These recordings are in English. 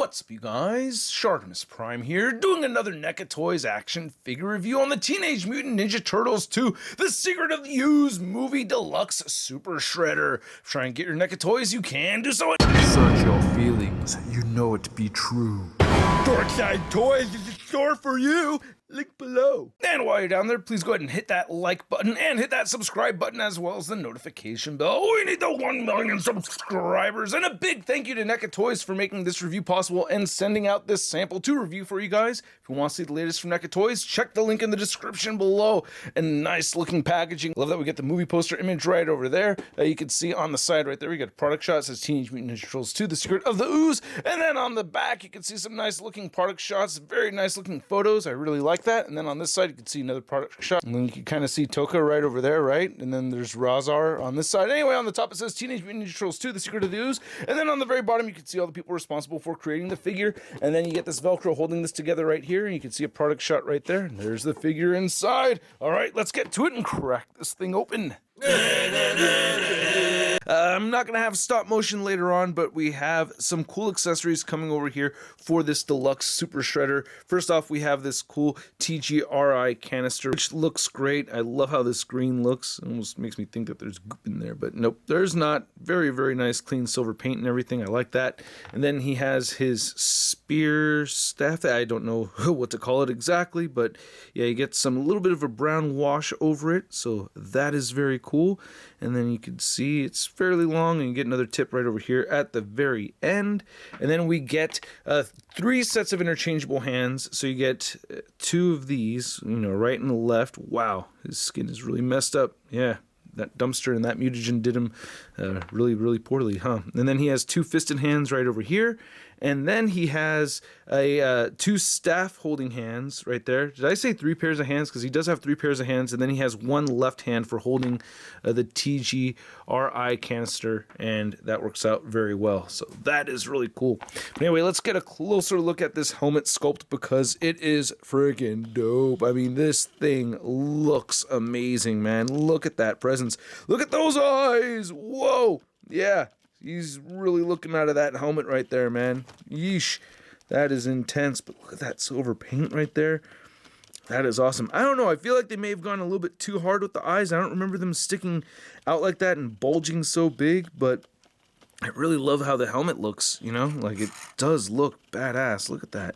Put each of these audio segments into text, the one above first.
What's up, you guys? ShartimusPrime here, doing another NECA Toys action figure review on the Teenage Mutant Ninja Turtles 2, The Secret of the Ooze Movie Deluxe Super Shredder. Try and get your NECA Toys, you can do so. Search your feelings, you know it be true. Darkside Toys is a store for you. Link below. And while you're down there, please go ahead and hit that like button and hit that subscribe button as well as the notification bell. We need the 1 million subscribers. And a big thank you to NECA Toys for making this review possible and sending out this sample to review for you guys. If you want to see the latest from NECA Toys, check the link in the description below. And nice looking packaging. Love that we get the movie poster image right over there. You can see on the side right there, we got a product shot. It says Teenage Mutant Ninja Turtles 2, The Secret of the Ooze. And then on the back, you can see some nice looking product shots. Very nice looking photos. I really like that. And then on this side you can see another product shot, and then you can kind of see Toka right over there, right? And then there's Razar on this side. Anyway, on the top it says Teenage Mutant Ninja Turtles 2, The Secret of the Ooze, and then on the very bottom you can see all the people responsible for creating the figure, and then you get this Velcro holding this together right here, and you can see a product shot right there, and there's the figure inside. All right, let's get to it and crack this thing open. I'm not going to have stop motion later on, but we have some cool accessories coming over here for this deluxe super shredder. First off, we have this cool TGRI canister, which looks great. I love how this green looks. It almost makes me think that there's goop in there, but nope, there's not. Very, very nice clean silver paint and everything. I like that. And then he has his spear staff. I don't know what to call it exactly, but yeah, you get some little bit of a brown wash over it, so that is very cool. And then you can see it's fairly long, and you get another tip right over here at the very end. And then we get 3 sets of interchangeable hands. So you get 2 of these, right and left. Wow, his skin is really messed up. Yeah, that dumpster and that mutagen did him really, really poorly, huh? And then he has 2 fisted hands right over here. And then he has 2 staff holding hands right there. Did I say 3 pairs of hands? Because he does have 3 pairs of hands. And then he has 1 left hand for holding the TGRI canister. And that works out very well. So that is really cool. But anyway, let's get a closer look at this helmet sculpt because it is freaking dope. I mean, this thing looks amazing, man. Look at that presence. Look at those eyes. Whoa. Yeah. He's really looking out of that helmet right there, man. Yeesh. That is intense. But look at that silver paint right there. That is awesome. I don't know. I feel like they may have gone a little bit too hard with the eyes. I don't remember them sticking out like that and bulging so big. But I really love how the helmet looks, Like, it does look badass. Look at that.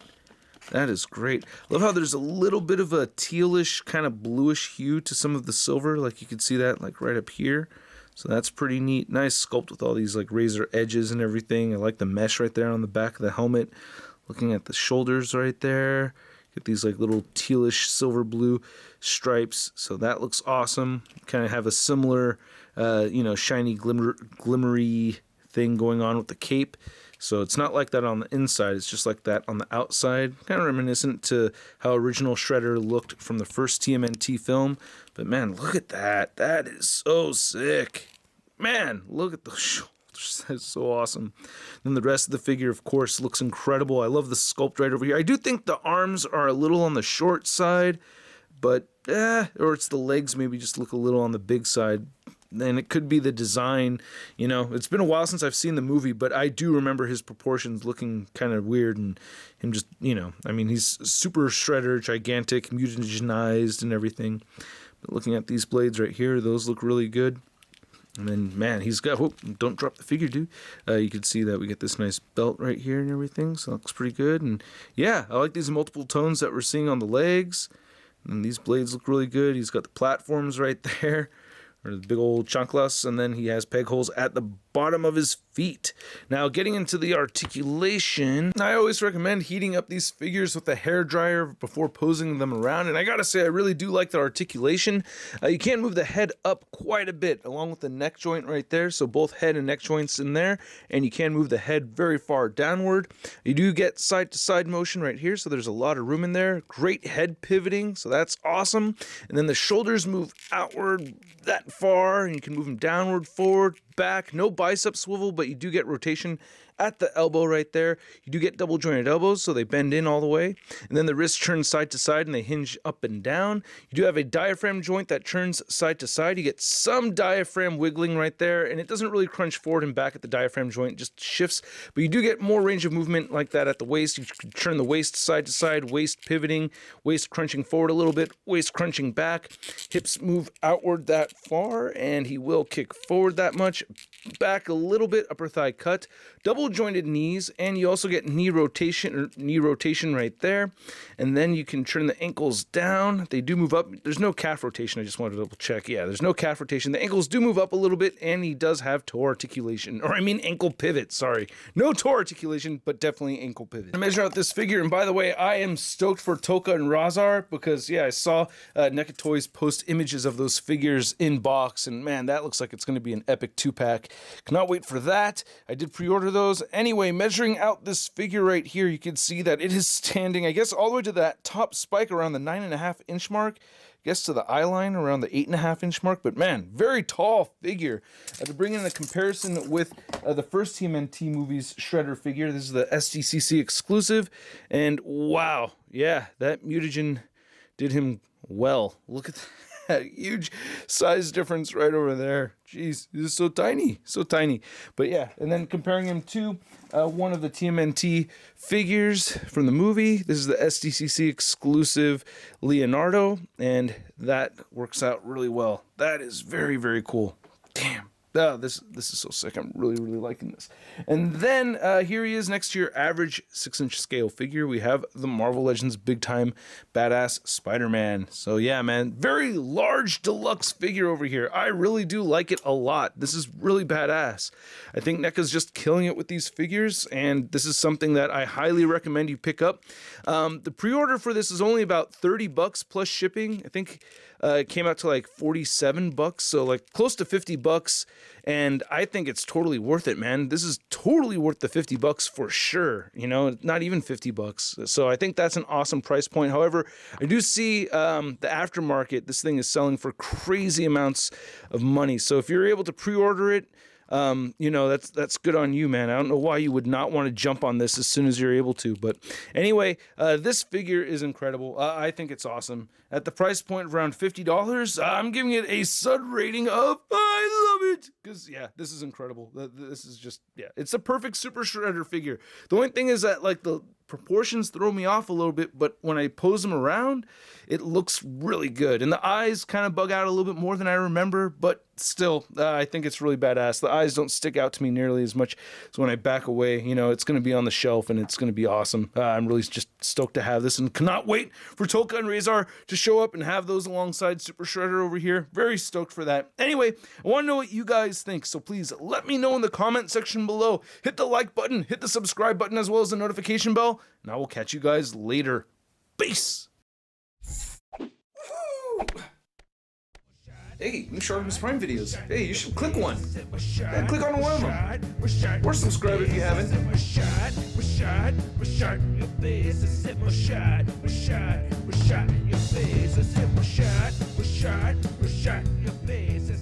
That is great. Love how there's a little bit of a tealish, kind of bluish hue to some of the silver. Like, you can see that, like, right up here. So that's pretty neat. Nice sculpt with all these like razor edges and everything. I like the mesh right there on the back of the helmet. Looking at the shoulders right there. Get these like little tealish silver blue stripes. So that looks awesome. Kind of have a similar, shiny glimmery thing going on with the cape. So it's not like that on the inside, it's just like that on the outside. Kind of reminiscent to how original Shredder looked from the first TMNT film. But man, look at that. That is so sick. Man, look at those shoulders. That's so awesome. Then the rest of the figure, of course, looks incredible. I love the sculpt right over here. I do think the arms are a little on the short side, but or it's the legs maybe just look a little on the big side. And it could be the design, It's been a while since I've seen the movie, but I do remember his proportions looking kind of weird, and him just, he's super shredder, gigantic, mutagenized and everything. But looking at these blades right here, those look really good. And then, man, he's got, don't drop the figure, dude. You can see that we get this nice belt right here and everything, so it looks pretty good. And yeah, I like these multiple tones that we're seeing on the legs. And these blades look really good. He's got the platforms right there. Or the big old chanclas, and then he has peg holes at the bottom of his feet. Now, getting into the articulation, I always recommend heating up these figures with a hairdryer before posing them around, and I gotta say, I really do like the articulation. You can move the head up quite a bit, along with the neck joint right there, so both head and neck joints in there, and you can move the head very far downward. You do get side-to-side motion right here, so there's a lot of room in there. Great head pivoting, so that's awesome. And then the shoulders move outward that far, and you can move them downward, forward, back. No bicep swivel, but you do get rotation at the elbow right there. You do get double jointed elbows, so they bend in all the way. And then the wrists turn side to side and they hinge up and down. You do have a diaphragm joint that turns side to side. You get some diaphragm wiggling right there, and it doesn't really crunch forward and back at the diaphragm joint, just shifts. But you do get more range of movement like that at the waist. You can turn the waist side to side, waist pivoting, waist crunching forward a little bit, waist crunching back. Hips move outward that far, and he will kick forward that much. Back a little bit, upper thigh cut, double jointed knees, and you also get knee rotation right there. And then you can turn the ankles down. They do move up. There's no calf rotation. I just wanted to double check. Yeah, there's no calf rotation. The ankles do move up a little bit, and he does have toe articulation, or I mean ankle pivot. Sorry, no toe articulation, but definitely ankle pivot. I measure out this figure, and by the way, I am stoked for Toka and Razar because yeah, I saw NECA Toys post images of those figures in box, and man, that looks like it's going to be an epic 2-pack. Cannot wait for that. I did pre-order those. Anyway, measuring out this figure right here, you can see that it is standing, I guess, all the way to that top spike around the 9.5-inch mark. I guess to the eye line around the 8.5-inch mark. But man, very tall figure. To bring in a comparison with the first TMNT movies Shredder figure, this is the SDCC exclusive. And wow, yeah, that mutagen did him well. Look at that. Huge size difference right over there. Jeez, he's so tiny, so tiny. But yeah, and then comparing him to one of the TMNT figures from the movie. This is the SDCC exclusive Leonardo, and that works out really well. That is very, very cool. Damn. Oh, this is so sick. I'm really, really liking this. And then here he is next to your average 6-inch scale figure. We have the Marvel Legends big time badass Spider-Man. So yeah, man, very large deluxe figure over here. I really do like it a lot. This is really badass. I think NECA's just killing it with these figures, and this is something that I highly recommend you pick up. The pre-order for this is only about $30 plus shipping. I think it came out to like $47, so like close to $50. And I think it's totally worth it, man. This is totally worth the $50 for sure. You know, not even $50. So I think that's an awesome price point. However, I do see the aftermarket, this thing is selling for crazy amounts of money. So if you're able to pre-order it, you know, that's good on you, man. I don't know why you would not want to jump on this as soon as you're able to. But anyway, this figure is incredible. I think it's awesome. At the price point of around $50, I'm giving it a Sud rating of I love it. Because, yeah, this is incredible. This is just, yeah, it's a perfect Super Shredder figure. The only thing is that, like, the proportions throw me off a little bit, but when I pose them around, it looks really good. And the eyes kind of bug out a little bit more than I remember, but still, I think it's really badass. The eyes don't stick out to me nearly as much as when I back away. You know, it's going to be on the shelf, and it's going to be awesome. I'm really just stoked to have this, and cannot wait for Toka and Razar to show up and have those alongside Super Shredder over here. Very stoked for that. Anyway, I want to know what you guys think, so please let me know in the comment section below. Hit the like button, hit the subscribe button, as well as the notification bell, and I will catch you guys later. Peace! Hey, new ShartimusPrime videos. Hey, you should click one. Yeah, click on one of them. Or subscribe if you haven't. Your face.